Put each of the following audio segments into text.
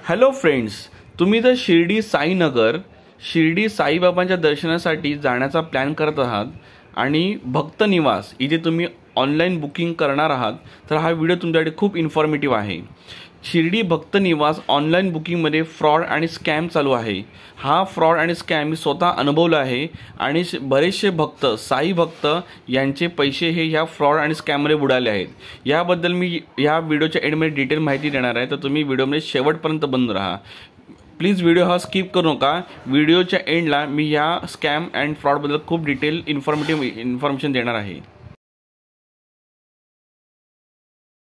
Hello friends, तुम्ही जर शिर्डी साईनगर शिर्डी साईबाबांच्या दर्शनासाठी जाण्याचा प्लॅन करत आहात आणि भक्त निवास इथे तुम्ही ऑनलाईन बुकिंग करणार आहात तर हा व्हिडिओ तुमच्यासाठी खूप इन्फॉर्मेटिव्ह आहे। शिर्डी भक्त निवास ऑनलाईन बुकिंगमध्ये फ्रॉड आणि स्कॅम चालू आहे। हा फ्रॉड आणि स्कॅम मी स्वतः अनुभवला आहे आणि बरेचसे भक्त साई भक्त यांचे पैसे हे ह्या फ्रॉड आणि स्कॅममध्ये बुडाले आहेत। याबद्दल मी या व्हिडिओच्या एंडमध्ये डिटेल माहिती देणार आहे, तर तुम्ही व्हिडिओमध्ये शेवटपर्यंत बंद राहा। प्लीज व्हिडिओ हा स्किप करू नका। व्हिडिओच्या एंडला मी या स्कॅम अँड फ्रॉडबद्दल खूप डिटेल इन्फॉर्मेशन देणार आहे।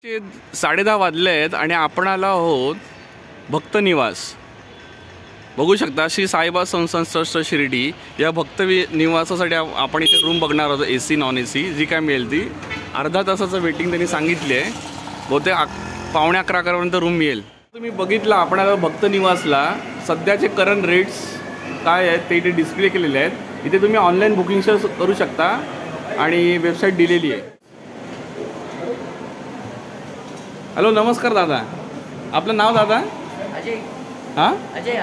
10:30 वाजले आहेत आणि आपण आलो आहोत भक्त निवास। बघू शकता श्री साईबाबा संस्थान ट्रस्ट शिर्डी या भक्त निवासासाठी आपण इथे रूम बघणार आहोत। AC नॉन AC जी काय मिळेल ती अर्धा तासाचं वेटिंग त्यांनी सांगितले आहे। बहुतेक 11:45 पर्यंत रूम मिळेल। तुम्ही बघितलं आपण आता भक्त निवासला सध्याचे करंट रेट्स काय आहेत ते इथे डिस्प्ले केलेले आहेत। इथे तुम्ही ऑनलाईन बुकिंग करू शकता आणि वेबसाईट दिलेली आहे। हॅलो, नमस्कार दादा, आपलं नाव दादा? अजय। हां, अजय।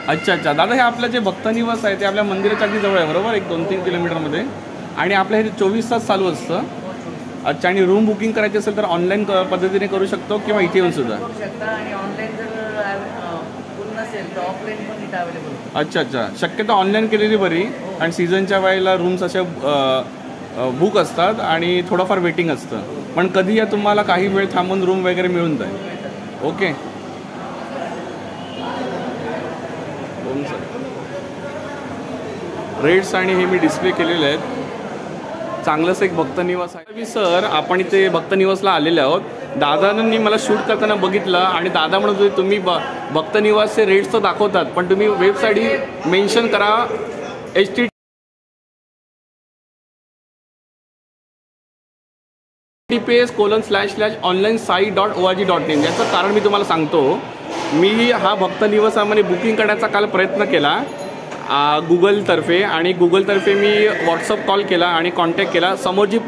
अच्छा दादा, हे आपलं जे भक्त निवास आहे ते आपल्या मंदिराच्या अगदी जवळ आहे बरोबर, 1-2-3 किलोमीटरमध्ये, आणि आपलं हे 24 तास चालू असतं। अच्छा, आणि रूम बुकिंग करायची असेल तर ऑनलाईन पद्धतीने करू शकतो किंवा इथे येऊन सुद्धा करू शकता आणि ऑनलाईन जर पूर्ण नसेल तर ऑफलाईन पण इथे अवेलेबल। अच्छा, शक्यतो ऑनलाईन केलेली बरी, आणि सीझनच्या वेळेला रूम्स अशा बुक असतात आणि थोडंफार वेटिंग असतं, पण कधी या तुम्हाला काही वेळ थांबून रूम वगैरे मिळून जाईल। ओके, रेट्स आणि हे मी डिस्प्ले केलेले आहेत। चांगलंच एक भक्त निवास आहे सर। आपण इथे भक्त निवासला आलेले आहोत। दादांनी मला शूट करताना बघितलं आणि दादा म्हणत होते तुम्ही भक्त निवासचे रेट्स तर दाखवतात पण तुम्ही वेबसाईट मेन्शन करा https://onlinesai.org.in। याचं कारण मी तुम्हाला सांगतो। मी हा भक्त निवासामध्ये बुकिंग करण्याचा काल प्रयत्न केला गुगलतर्फे, आणि गुगलतर्फे मी व्हॉट्सअप कॉल केला आणि कॉन्टॅक्ट केला। समोरची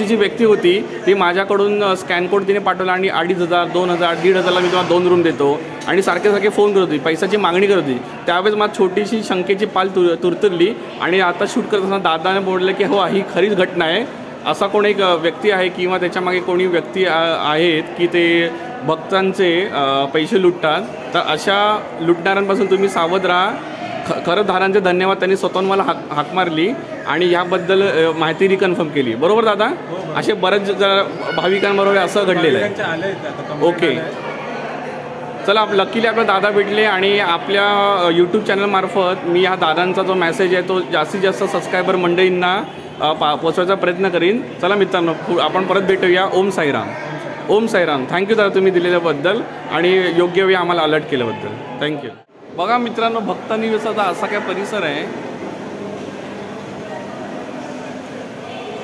जी व्यक्ती होती ती माझ्याकडून स्कॅन कोड तिने पाठवला आणि 2,500, 2,000, 1,500ला मी तुम्हाला 2 रूम देतो आणि सारखे फोन करत होती, पैशाची मागणी करत होती। त्यावेळेस मला छोटीशी शंकेची पाल तुरतुरली आणि आता शूट करत असताना दादाने बोललं की हो ही खरीच घटना आहे। असा कोण एक व्यक्ती आहे किंवा त्याच्यामागे कोणी व्यक्ती आहेत की ते भक्तांचे पैसे लुटतात, तर अशा लुटणाऱ्यांपासून तुम्ही सावध राहा। खरं दादांचे धन्यवाद, त्यांनी स्वतःहून मला हाक मारली आणि याबद्दल माहिती रिकन्फर्म केली। बरोबर दादा? असे बरेच भाविकांबरोबर असं घडलेलं आहे। ओके, चला, लकीली आपले दादा भेटले आणि आपल्या यूट्यूब चॅनलमार्फत मी ह्या दादांचा जो मेसेज आहे तो जास्तीत जास्त सबस्क्रायबर मंडळींना पोचवायचा प्रयत्न करीन। चला मित्रांनो, आपण परत भेटूया। ओम साईराम। ओम साईराम। थँक्यू दादा तुम्ही दिलेल्याबद्दल आणि योग्य वेळी आम्हाला अलर्ट केल्याबद्दल। थँक्यू। बघा मित्रांनो, भक्त निवासाचा असा काय परिसर आहे।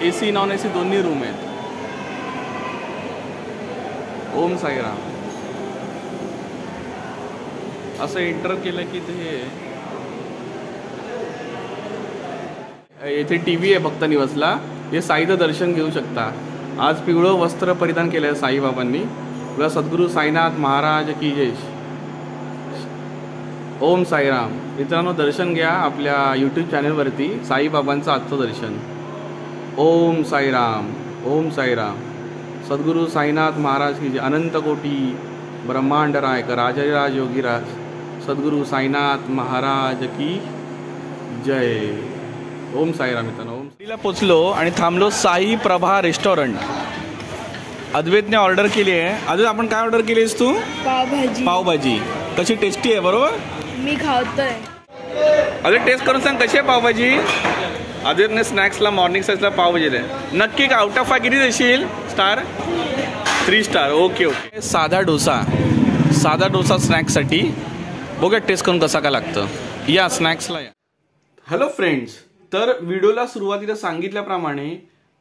AC नॉन AC दोन्ही रूम आहेत। ओम साईराम असं एंटर केलं की ते येथे TV आहे भक्त निवासला। हे साईचं दर्शन घेऊ शकता। आज पिवळं वस्त्र परिधान केलं आहे साईबाबांनी। तुला सद्गुरू साईनाथ महाराज की जय। ओम साईराम। मित्रांनो, दर्शन घ्या आपल्या यूट्यूब चॅनलवरती साईबाबांचं आजचं दर्शन। ओम साईराम। ओम साईराम। सद्गुरू साईनाथ महाराज की जय। अनंत कोटी ब्रह्मांड रायकर राजराज योगीराज सद्गुरू साईनाथ महाराज की जय। ओम साईराम। मित्रांनो, ओमला पोचलो आणि थांबलो साई प्रभा रेस्टॉरंट। अद्वैतने ऑर्डर केली आहे। अद्वैत, आपण काय ऑर्डर केली आहेस तू? पावभाजी। पावभाजी कशी टेस्टी आहे? बरोबर, मी खातोय। अरे टेस्ट करून सांग कशी आहे पावभाजी? अद्वैतने स्नॅक्सला मॉर्निंग साईजला पावभाजी आहे। नक्की का आउट ऑफ 5 किती देशील? Star 3 star. ओके। साधा डोसा स्नॅक्ससाठी बघा टेस्ट करून कसा काय लागतं। या स्नॅक्सला या। हॅलो फ्रेंड्स, तर व्हिडिओला सुरुवातीला सांगितल्याप्रमाणे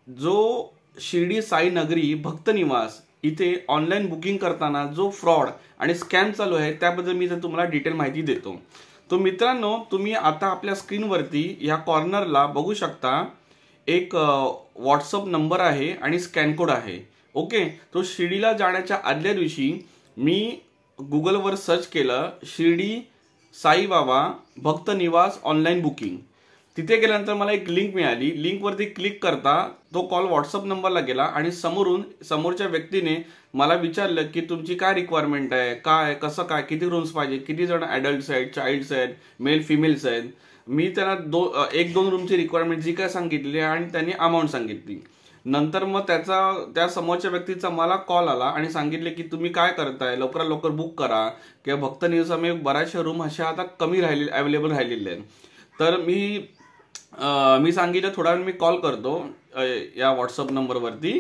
जो शिर्डी साई नगरी भक्त निवास इथे ऑनलाईन बुकिंग करताना जो फ्रॉड आणि स्कॅम चालू आहे त्याबद्दल मी तुम्हाला डिटेल माहिती देतो। तो मित्रांनो, तुम्ही आता आपल्या स्क्रीनवरती ह्या कॉर्नरला बघू शकता एक व्हॉट्सअप नंबर आहे आणि स्कॅन कोड आहे। ओके, तो शिर्डीला जाण्याच्या आदल्या दिवशी मी गुगलवर सर्च केलं शिर्डी साईबाबा भक्त निवास ऑनलाईन बुकिंग. तिथे गेल्यानंतर मला एक लिंक मिळाली. लिंकवरती क्लिक करता तो कॉल व्हॉट्सअप नंबरला गेला आणि समोरच्या व्यक्तीने मला विचारलं की तुमची काय रिक्वायरमेंट आहे, काय कसं काय, किती रूम्स पाहिजे, किती जण ॲडल्ट्स आहेत, चाइल्ड्स आहेत, मेल फिमेल्स आहेत. मी त्यांना 1-2 रूमची रिक्वायरमेंट जी काय सांगितली आणि त्यांनी अमाऊंट सांगितली. नंतर मग त्या समोरच्या व्यक्तीचा मला कॉल आला आणि सांगितले की तुम्ही काय करताय, लवकरात लवकर बुक करा किंवा भक्त निवासामध्ये बऱ्याचशा रूम अशा आता कमी अवेलेबल राहिलेल्या आहेत. तर मी सांगितलं थोडा वेळ मी कॉल करतो या व्हॉट्सअप नंबरवरती.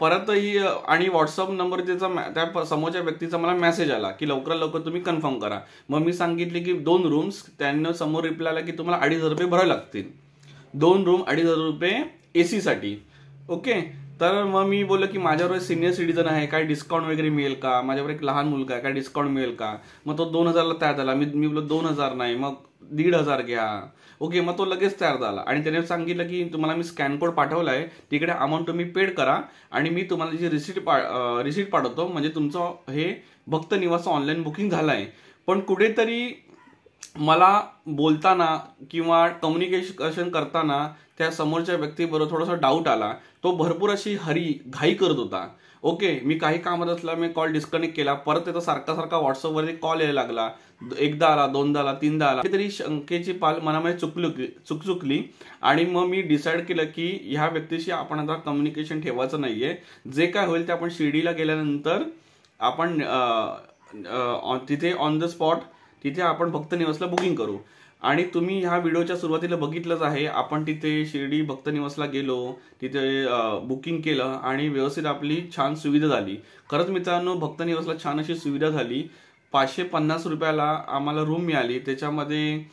परतही आणि व्हॉट्सअप नंबर त्या समोरच्या व्यक्तीचा मला मेसेज आला की लवकरात लवकर तुम्ही कन्फर्म करा. मग मी सांगितले की 2 रूम्स. त्यांना समोर रिप्लाय आला की तुम्हाला 2,500 रुपये भरावे लागतील. 2 रूम 2,500 रुपये AC साठी. ओके. तर मग मी बोललो की माझ्याबरोबर सिनियर सिटीजन आहे, काय डिस्काउंट वगैरे मिळेल का, माझ्याबरोबर एक लहान मुलगा आहे, काय डिस्काउंट मिळेल का. मग तो 2,000ला तयार झाला. मी बोललो 2,000 नाही, मग 1,500 घ्या. ओके. मग तो लगेच तयार झाला आणि त्याने सांगितलं की तुम्हाला मी स्कॅन कोड पाठवलाय, तिकडे अमाऊंट तुम्ही पेड करा आणि मी तुम्हाला जी रिसिट पाठवतो, म्हणजे तुमचं हे भक्त निवास ऑनलाईन बुकिंग झालंय. पण कुठेतरी मला बोलताना किंवा कम्युनिकेशन करताना त्या समोरच्या व्यक्तीबरोबर थोडासा डाऊट आला. तो भरपूर अशी घाई करत होता. ओके. मी काही कामात असला मी कॉल डिस्कनेक्ट केला. परत त्याचा सारखा व्हॉट्सअपवरती कॉल यायला लागला. 1दा आला, 2दा आला, 3दा आला. तरी शंकेची पाल मनामध्ये चुकचुकली आणि मग मी डिसाईड केलं की ह्या व्यक्तीशी आपण आता कम्युनिकेशन ठेवायचं नाहीये. जे काय होईल ते आपण शिर्डीला गेल्यानंतर आपण तिथे ऑन द स्पॉट तिथे आपण भक्त निवासला बुकिंग करू. आणि तुम्ही ह्या व्हिडिओच्या सुरुवातीला बघितलंच आहे, आपण तिथे शिर्डी भक्त निवासला गेलो, तिथे बुकिंग केलं आणि व्यवस्थित आपली छान सुविधा झाली. खरंच मित्रांनो, भक्त निवासला छान अशी सुविधा झाली. 550 रुपयाला आम्हाला रूम मिळाली. त्याच्यामध्ये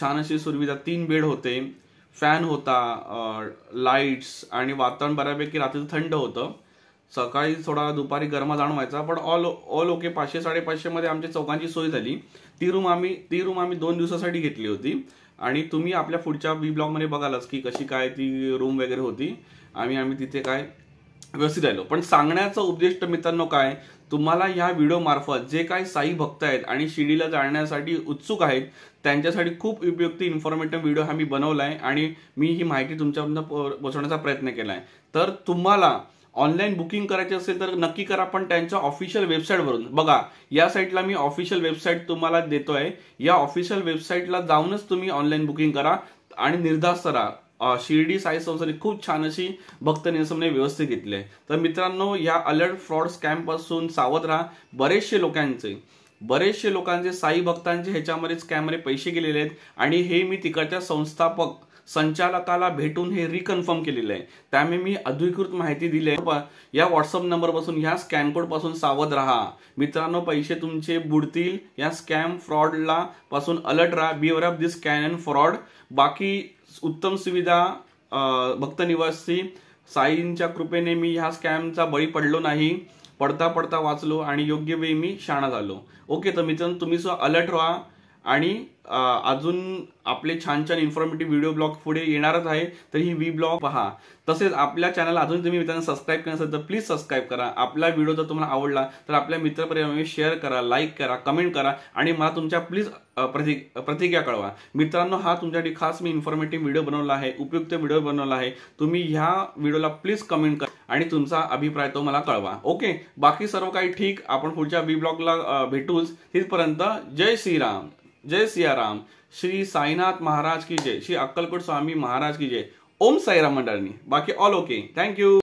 छान अशी सुविधा, 3 बेड होते, फॅन होता, लाईट्स आणि वातावरण बऱ्यापैकी रात्री थंड होतं. सकाळी थोडा दुपारी गरमा जाणवायचा, पण ऑल ओके. 500-550 मध्ये आमच्या चौकांची सोय झाली. ती रूम आम्ही 2 दिवसासाठी घेतली होती आणि तुम्ही आपल्या पुढच्या ब्लॉग मध्ये बघालच की कशी काय ती रूम वगैरे होती. आम्ही तिथे काय व्यवस्थित राहिलो. पण सांगण्याचं उद्दिष्ट मित्रांनो काय, तुम्हाला ह्या व्हिडिओ मार्फत जे काही साई भक्त आहेत आणि शिर्डीला जाण्यासाठी उत्सुक आहेत त्यांच्यासाठी खूप उपयुक्त इन्फॉर्मेटिव्ह व्हिडिओ हा मी बनवलाय आणि मी ही माहिती तुमच्यापर्यंत पोहोचवण्याचा प्रयत्न केलाय. तर तुम्हाला ऑनलाईन बुकिंग करायचे असेल तर नक्की करा, पण त्यांच्या ऑफिशियल वेबसाईटवरून बघा. या साईटला मी ऑफिशियल वेबसाईट तुम्हाला देतोय. या ऑफिशियल वेबसाईटला जाऊनच तुम्ही ऑनलाईन बुकिंग करा आणि निर्धास्त राहा. शिर्डी साई संस्थेने खूप छान अशी भक्त निवासने व्यवस्थित घेतली आहे. तर मित्रांनो, या अलर्ट फ्रॉड स्कॅम पासून सावध राहा. बरेचसे लोकांचे साई भक्तांचे ह्याच्यामध्ये स्कॅममध्ये पैसे गेलेले आहेत आणि हे मी तिकडच्या संचालकाला भेटून हे रिकन्फर्म केलेलं आहे. त्यामुळे मी अधिकृत माहिती दिली आहे. या व्हॉट्सअप नंबर पासून, ह्या स्कॅम कोड पासून सावध राहा मित्रांनो. पैसे तुमचे बुडतील. या स्कॅम फ्रॉडला पासून अलर्ट राहा. Be aware of this scam and fraud. बाकी उत्तम सुविधा भक्त निवासी साईंच्या कृपेने मी ह्या स्कॅमचा बळी पडलो नाही. पडता वाचलो आणि योग्य वेळी मी शाणा झालो. ओके. तर मित्रांनो, तुम्ही सुद्धा अलर्ट राहा आणि अजून आपले छान इन्फॉर्मेटिव्ह व्हिडिओ ब्लॉग पुढे येणारच आहे. तर ही ब्लॉग पहा. तसेच आपल्या चॅनलला अजून तुम्ही मित्रांनो सबस्क्राईब केलं असेल तर प्लीज सबस्क्राईब करा. आपला व्हिडिओ जर तुम्हाला आवडला तर आपल्या मित्रपरिवारामध्ये शेअर करा, लाईक करा, कमेंट करा आणि मला तुमच्या प्लीज प्रतिक्रिया कळवा. मित्रांनो, हा तुमच्यासाठी खास मी इन्फॉर्मेटिव्ह व्हिडिओ बनवला आहे, उपयुक्त व्हिडिओ बनवला आहे. तुम्ही ह्या व्हिडिओला प्लीज कमेंट करा आणि तुमचा अभिप्राय तो मला कळवा. ओके. बाकी सर्व काही ठीक. आपण पुढच्या ब्लॉगला भेटूच. तिथपर्यंत जय श्रीराम, जय सियाराम. श्री साईनाथ महाराज की जय. श्री अक्कलकोट स्वामी महाराज की जय. ओम साईराम मंडळी. बाकी ऑल ओके. थँक्यू.